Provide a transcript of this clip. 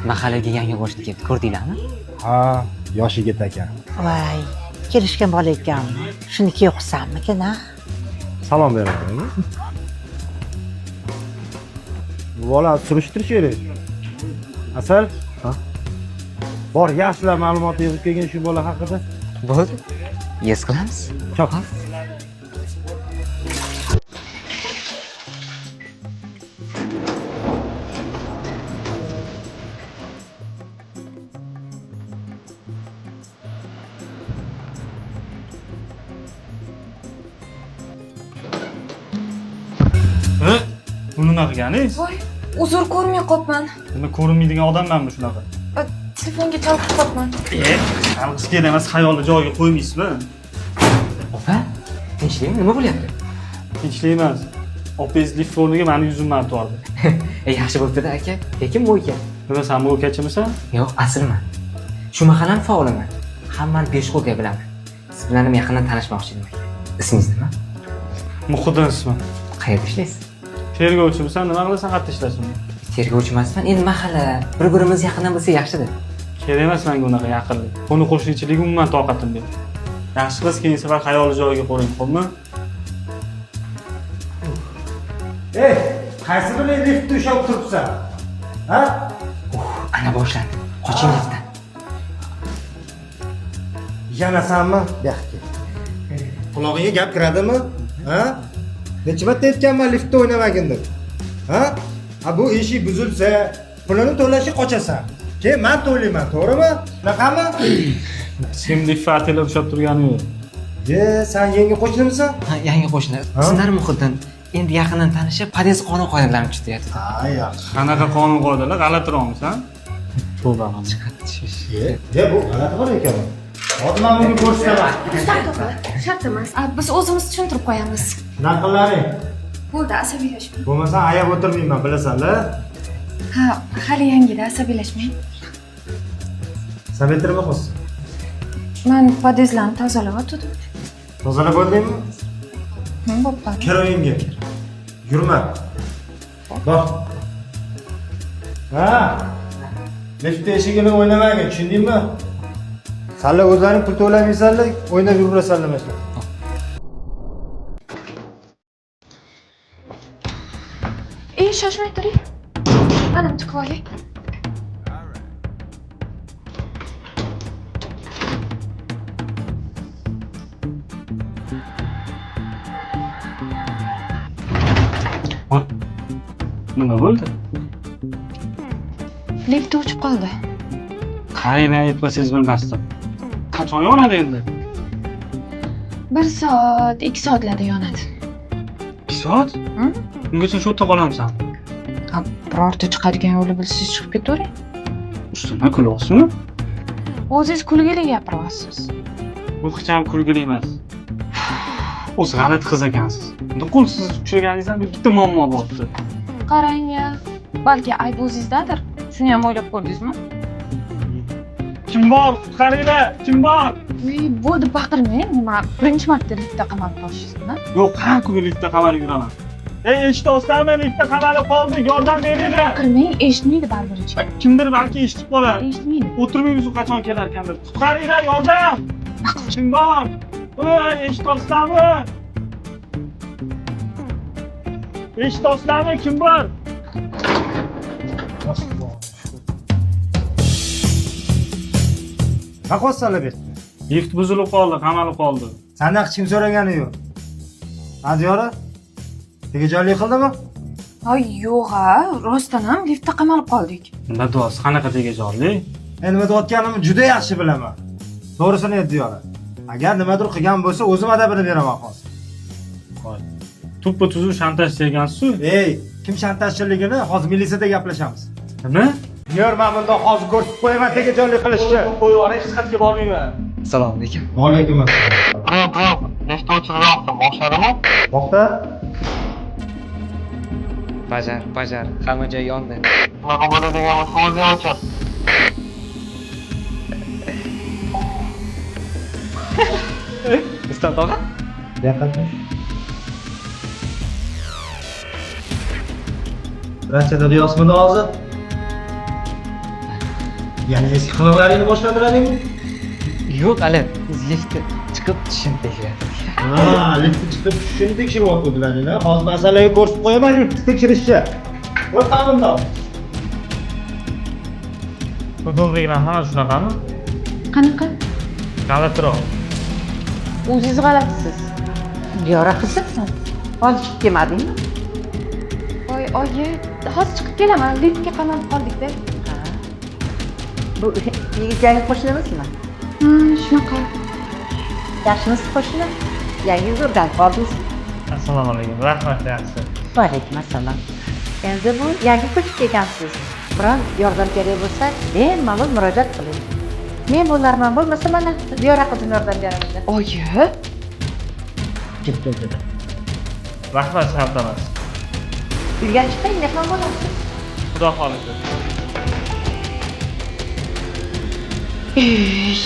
Mahallaga yangi qo'shni keldi, ko'rdinglarmi? Ha, yosh yigit ekan. Voy, kelishgan bola ekanmi? Shuniki o'qisammikin, ha? Salom beraman. Bu bola surishtirish kerak. Asal? Ha? Bor, yaxshilab ma'lumot yig'ib kelgan shu bola haqida. Bo'ldi. Yes qilamiz. Chop. Bu nima qilganingiz? Voy, uzr ko'rmay qolibman. Nima ko'rinmaydigan odammanmi shunaqa? Telefonga chalib qolibman. Chalg'ish kerak emas, xayolni joyiga qo'ymaysizmi? Opa, tinchlikmi? Nima bo'lyapti? Tinchlik emas. Opez lift o'rniga meni yuzimni tortdi. Yaxshi bo'pti-da aka. Lekin bu ekan. Nima sen bu kechimisan? Yo'q, aslman. Shu mahallam faoliman. Hammani besh qo'lga bilaman. Siz bilan ham yaqindan tanishmoqchi edim aka. Ismingiz nima? Muhidinsizmi? Qayerda ishlaysiz? Tergovchimisan, nima qilasan, qayerda ishlaysan? Tergovchi emasman, endi mahalla. Bir-birimiz yaqindan bo'lsa yaxshi-da. Kerak emas menga unaqa yaqinlik. Qo'ni qo'shnichilik umuman toqatim yo'q. Yaxshi qiz keyin safar xayolni joyiga qo'ying, xo'pmi? Ey, qaysi bir liftda ushlab turibsan? Ha? Ana boshlandi. Qoching liftdan. Yanasanmi? Bu yoqqa. Qulog'iga gap kiradimi? Ha? Necha marta aytganman liftda o'ynamagin deb. Ha? Ha bu eshik buzilsa, pulini to'lashga qochasan. Keyin men to'layman, to'g'rimi? Shunaqami? Kim liftlar ushlab turgani yo'q. Ye, sen yangi qo'shnimisan? Ha, yangi qo'shni. Sizlar Muhiddin endi yaqindan tanishib, podez qonun qoidalarini tutyapti. Ha, yaxshi. Qanaqa qonun qoidalar g'alatiroqmisan? Tavba qildim. Ye, bu g'alati bo'lar ekan. Hozir men bunga ko'rsataman. Shart emas. Biz o'zimiz tushuntirib qo'yamiz. Naqllaring. Bo'ldi, asabiylashmang. Bo'lmasa ayab o'tirmayman, bilasan-la. Ha, hali yangida asabiylashmang. Sametrimi qo'ysin? Men podezlarni tozalab o'tdim. Tozalab bo'ldingmi? Bo'pti. Kir uyimga. Yurma. Bor. Ha. Lift eshigini o'ynamagin, tushundingmi? Sanlar o'zlaring pul to'lamaysanlar, o'ynab yurasanlar mana. Shoshmay turing. Anam chiqib olay. Nima bo'ldi? Lift o'chib qoldi. Qayerga aytmasangiz bilmasdim. Qachon yonadi endi? 1 soat, 2 soatlarda yonadi. 2 soat? Ungacha shu yerda qolamsan. Birorta chiqadigan yo'lni bilsangiz chiqib ketavering. Ustimdan kulyapsizmi? O'zingiz kulgili gapiryapsiz. Bu hech ham kulgili emas. O'zi g'alati qiz ekansiz. Unda qo'lsiz uchraganingizdan bitta muammo bo'libdi. Qarang-ya, balki ayb o'zingizdadir. Shuni ham o'ylab ko'rdingizmi? Kim bor? Qutqaringlar! Kim bor? Voy, bo'ldi baqirmang. Nima, birinchi marta liftda qamalib qolishingizni? Yo'q, har kuni liftda qamalib yuraman. Ey, eshitosizlarmi? Liftda qamalib qoldik, yordam beringlar. Baqirmang, eshitmaydi baribir. Kimdir balki eshitib qolar. Eshitmaydi. O'tirmaymiz, u qachon kelar ekandir. Qutqaringlar, yordam! Kim bor? Voy, eshitosizlarmi? Eshitosizlarmi? Kim bor? Naqossalar bu yerda. Lift buzilib qoldi, qamalib qoldi. Sandan hech kim so'ragani yo'q. Adiyora? Tegajonlik qildimi? Ay, yo'q-a, rostdan ham liftda qamalib qoldik. Nima do'st, qanaqa tegajonlik? Men nima deyotganimni juda yaxshi bilaman. To'g'risini Adiyora. Agar nimadir qilgan bo'lsa, o'zim adabini beraman hozir. Qo'y. Tuppa tuzuv shantaj qilgansiz-ku. Ey, kim shantajchiligini hozir militsiyada gaplashamiz. Nima? Yor, men bundoq hozir ko'rsatib qo'yaman tegajonlik qilishni. Qo'y, hech qayerga bormayman. Assalomu alaykum. Va alaykum assalom. Lift o'chiryapti, boshladimi? To'xta. Bajar. Hamma joy yondi. Nima bo'ladigan bo'lsa o'zi ochar. Ustad og'a? Yaqinda. Ranchada deyapsizmi hozir? Yana eski qiliqlaringni boshladilaringmi? Yo'q, hali liftga chiqib tushim tekshiryapti. Ha, liftga chiqib tushishni tekshiryaptilaring-a? Hozir masalaga ko'rsatib qo'yaman liftni tekshirishni. O'rtog'imda. Ko'ngildagilar hamma shunaqami? Qanaqa? G'alatiroq. O'zingiz g'alatisiz. Diyora qizim. Hozir chiqib kelmadingmi? Voy, oyi, hozir chiqib kelaman. Liftga qamalib qoldik-da. Bu yigitlarga qo'shilamizmi? Shunaqa. Yaxshimisiz qo'shila? Yangi o'rganib qoldingiz. Assalomu alaykum. Rahmat, yaxshi. Va alaykum assalom. Endi bu yangi ko'chib kelgansiz. Biron yordam kerak bo'lsa, bemalol murojaat qiling. Men bo'larman, bo'lmasa mana Diyora qizim yordam beradi. Oyi, Rahmat, shartnomas. Uyga chiqing, mehmon bo'lasiz. Xudo xohlasa. Ish.